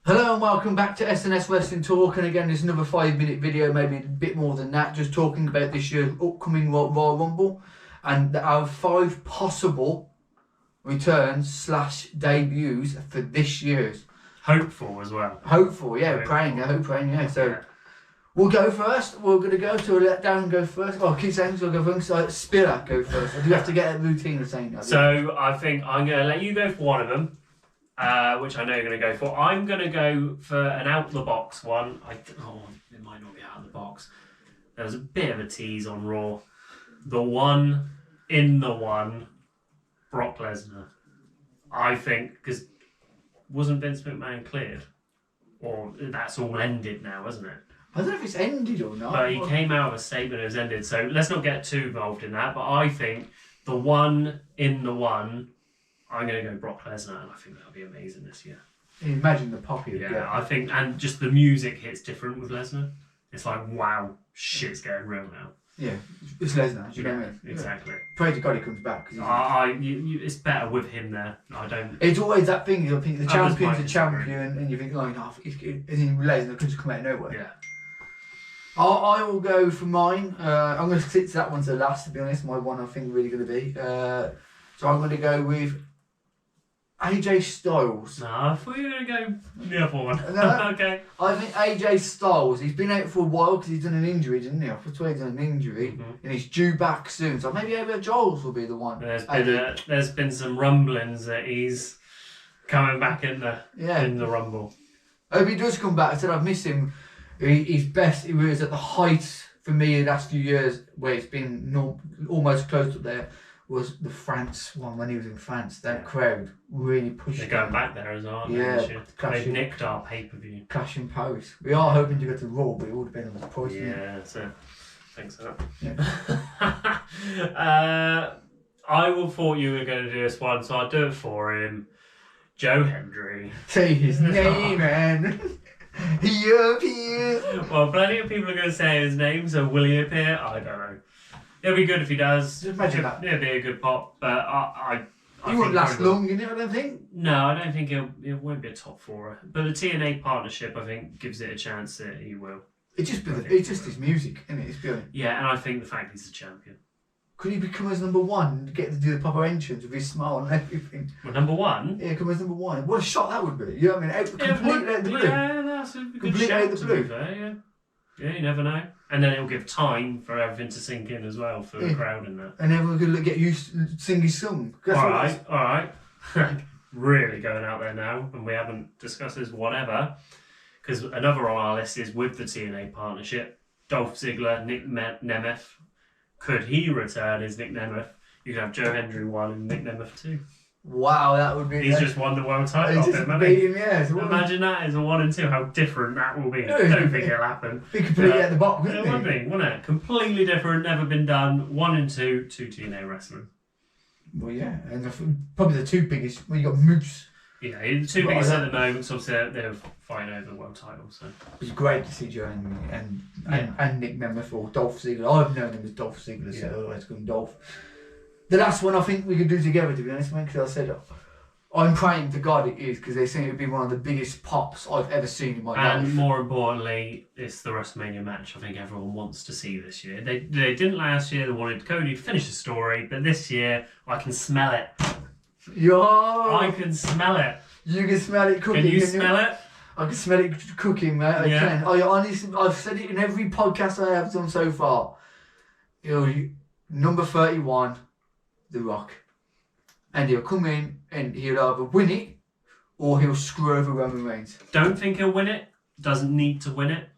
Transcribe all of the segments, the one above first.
Hello and welcome back to SNS Wrestling Talk, and again there's another 5-minute video, maybe a bit more than that, just talking about this year's upcoming Royal Rumble and our 5 possible returns / debuts for this year's. Hopeful as well. Hopeful, yeah, Hopeful. praying, yeah. So we'll go first. We're going to go to a letdown and go first. Oh, keep saying we'll go first. So Spiller, go first. I do have to get a routine of saying that. So I think I'm going to let you go for one of them, which I know you're going to go for. I'm going to go for an out-the-box one. It might not be out of the box. There was a bit of a tease on Raw. The one in the one, Brock Lesnar. I think, because wasn't Vince McMahon cleared? Or that's all ended now, isn't it? I don't know if it's ended or not. But he came out with a statement it was ended. So let's not get too involved in that. But I think the one in the one, I'm going to go Brock Lesnar, and I think that'll be amazing this year. Imagine the poppy. Yeah, I think, and just the music hits different with Lesnar. It's like, wow, shit's getting real now. Yeah, it's Lesnar. Do you know what I mean? Exactly. Pray to God he comes back. It's better with him there. It's always that thing. I think the champion's a disagree. champion, and you think, oh, no, and then Lesnar could just come out of nowhere. Yeah. I will go for mine. I'm going to stick to that one to last, to be honest. My one, I think, really going to be. So I'm going to go with AJ Styles. No, I thought you were going to go the other one. No. Okay. I think AJ Styles, he's been out for a while because he's done an injury, didn't he? I thought he's done an injury, and he's due back soon. So maybe AJ Styles will be the one. There's been some rumblings that he's coming back in the Rumble. I hope he does come back. I said I've missed him. He's best. He was at the height for me the last few years, where it's been almost close up there. Was the France one when he was in France? That crowd really pushed. They're going back there as well. Yeah, they've nicked our pay-per-view. Clash in Paris. We are hoping to go to Raw, but it would have been on the price. Yeah, so thanks for that. Yeah. I will thought you were going to do this one, so I'll do it for him. Joe Hendry. Say his name, man. He appears. Well, plenty of people are going to say his name, so will he appear? I don't know. It'll be good if he does. Just imagine that. It'll be a good pop, but I He won't last long, I don't think. No, I don't think it won't be a top 4. But the TNA partnership, I think, gives it a chance that he will. It's just his music, isn't it? It's brilliant. Yeah, and I think the fact he's the champion. Could he become as number 1, get to do the proper entrance with his smile and everything? Well, number 1? Yeah, come as number 1. What a shot that would be. You know what I mean? Completely out the blue. Yeah, that's a good Completely shout, out the to blue. be fair, yeah. Yeah, you never know. And then it'll give time for everything to sink in as well, for the crowd and that. And everyone could get used to sing his song. Alright. Really going out there now, and we haven't discussed this, whatever. Because another on our list is with the TNA partnership, Dolph Ziggler, Nick Nemeth. Could he return as Nick Nemeth? You could have Joe Hendry 1 and Nick Nemeth 2. Wow, that would be... He's just won the world title off him, Imagine that as a 1 and 2, how different that will be. I don't think it'll happen. Be completely at the bottom, wouldn't it? It would be, wouldn't it? Completely different, never been done. 1 and 2, 2 TNA wrestlers. Well, yeah, and probably the 2 biggest. Well, you got Moose. Yeah, the 2 biggest at the moment, so obviously they're fighting over the world title. So it's great to see Joe and Nick Nemeth or Dolph Ziggler. I've known him as Dolph Ziggler, so I always call him Dolph. The last one I think we could do together, to be honest, man, because I said I'm praying to God it is, because they seem to be one of the biggest pops I've ever seen in my life. And more importantly, it's the WrestleMania match I think everyone wants to see this year. They didn't last year, they wanted Cody to finish the story, but this year, I can smell it. I can smell it. You can smell it cooking. Can you smell it? I can smell it cooking, mate. I can. I honestly, I've said it in every podcast I have done so far. Number 31, The Rock. And he'll come in and he'll either win it or he'll screw over Roman Reigns. Don't think he'll win it. Doesn't need to win it.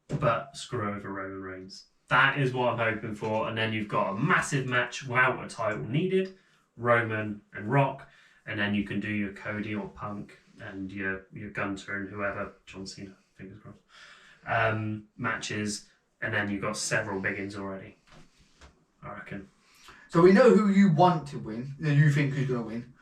But screw over Roman Reigns. That is what I'm hoping for. And then you've got a massive match without a title needed. Roman and Rock. And then you can do your Cody or Punk and your Gunter and whoever. John Cena, fingers crossed. Matches. And then you've got several big ins already. I reckon. So we know who you want to win. You think who's going to win.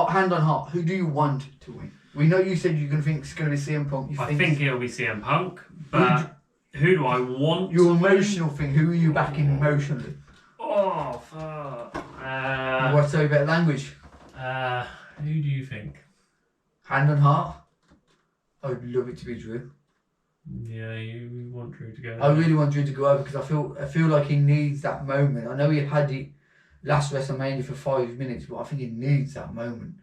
Hand on heart, who do you want to win? We know you said you're going to think it's going to be CM Punk. I think it'll be CM Punk, but who do I want your to emotional win? thing, who are you backing emotionally? Oh, fuck. What's over language? Who do you think? Hand on heart? I would love it to be Drew. Yeah, you want Drew to go. I really want Drew to go over because I feel like he needs that moment. I know he had it last WrestleMania for 5 minutes, but I think he needs that moment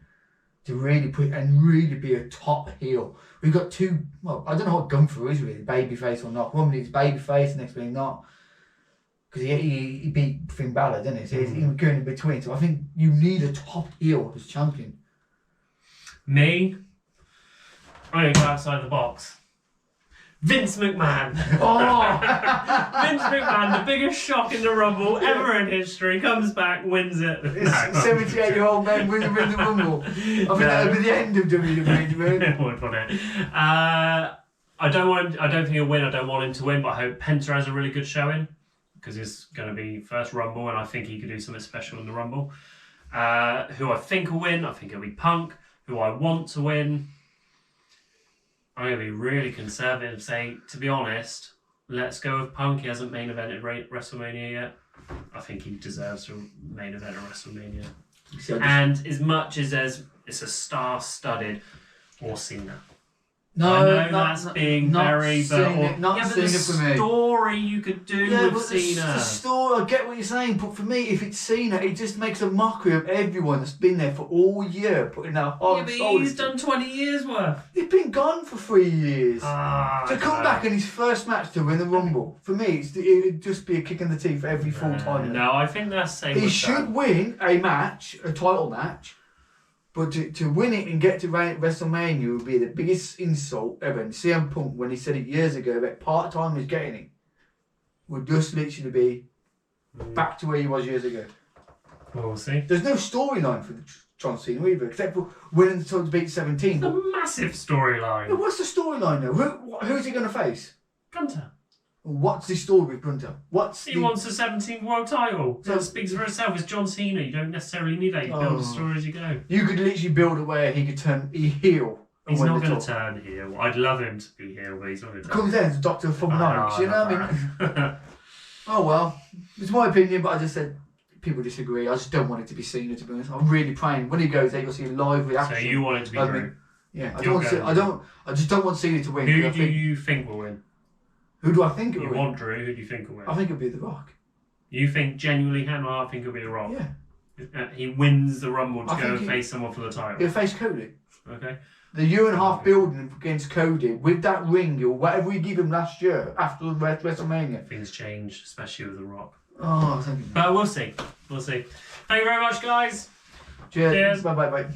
to really really be a top heel. We've got two. Well, I don't know what Gunther is really, babyface or not. One minute he's babyface, next minute not. Because he beat Finn Balor, didn't he? So he's going in between. So I think you need a top heel as champion. Me, I'm going to go outside the box. Vince McMahon. Oh! Vince McMahon, the biggest shock in the Rumble ever in history, comes back, wins it. It's 78-year-old man winning the Rumble. I think that would be the end of WWE. It would, wouldn't it? I don't think he'll win. I don't want him to win, but I hope Penta has a really good showing because it's going to be first Rumble, and I think he could do something special in the Rumble. Who I think will win? I think it'll be Punk. Who I want to win? I'm going to be really conservative, say, to be honest, let's go with Punk. He hasn't main evented WrestleMania yet. I think he deserves to main event at WrestleMania. And as much as it's a star-studded, or Cena. No, I know that's being very, but the story you could do with Cena. The story, I get what you're saying, but for me, if it's Cena, it just makes a mockery of everyone that's been there for all year, putting that hard soul. He's done 20 years worth. He's been gone for 3 years. To come back in his first match to win the Rumble, for me, it'd just be a kick in the teeth every full time. No, I think that's same. He should win a match, a title match. But to win it and get to WrestleMania would be the biggest insult ever. And CM Punk, when he said it years ago that part-time was getting it, would just literally be back to where he was years ago. Well, we'll see. There's no storyline for John Cena either, except for winning the title to beat 17. It's a massive storyline. Yeah, what's the storyline though? Who's he going to face? Gunther. What's the story with Gunther? He wants the 17th world title. So it speaks for itself. It's John Cena. You don't necessarily need that. You build the story as you go. You could literally build it where he could turn heel. He's not going to turn heel. I'd love him to be heel, but he's not going to turn. Comes in as Dr. Phobonics, you know what I mean? Oh well, it's my opinion, but I just said people disagree. I just don't want it to be Cena, to be honest. I'm really praying when he goes there, you'll see a live reaction. So you want it to be Drew? Yeah, I just don't want Cena to win. Who do you think will win? Who do I think will win? You want Drew, who do you think will win? I think it'll be The Rock. You think genuinely, I think it'll be The Rock? Yeah. He wins the Rumble to go and face someone for the title. He'll face Cody. Okay. The year and a half building against Cody with that ring or whatever we give him last year after WrestleMania. Things change, especially with The Rock. Oh, thank you. But we'll see. We'll see. Thank you very much, guys. Cheers. Bye.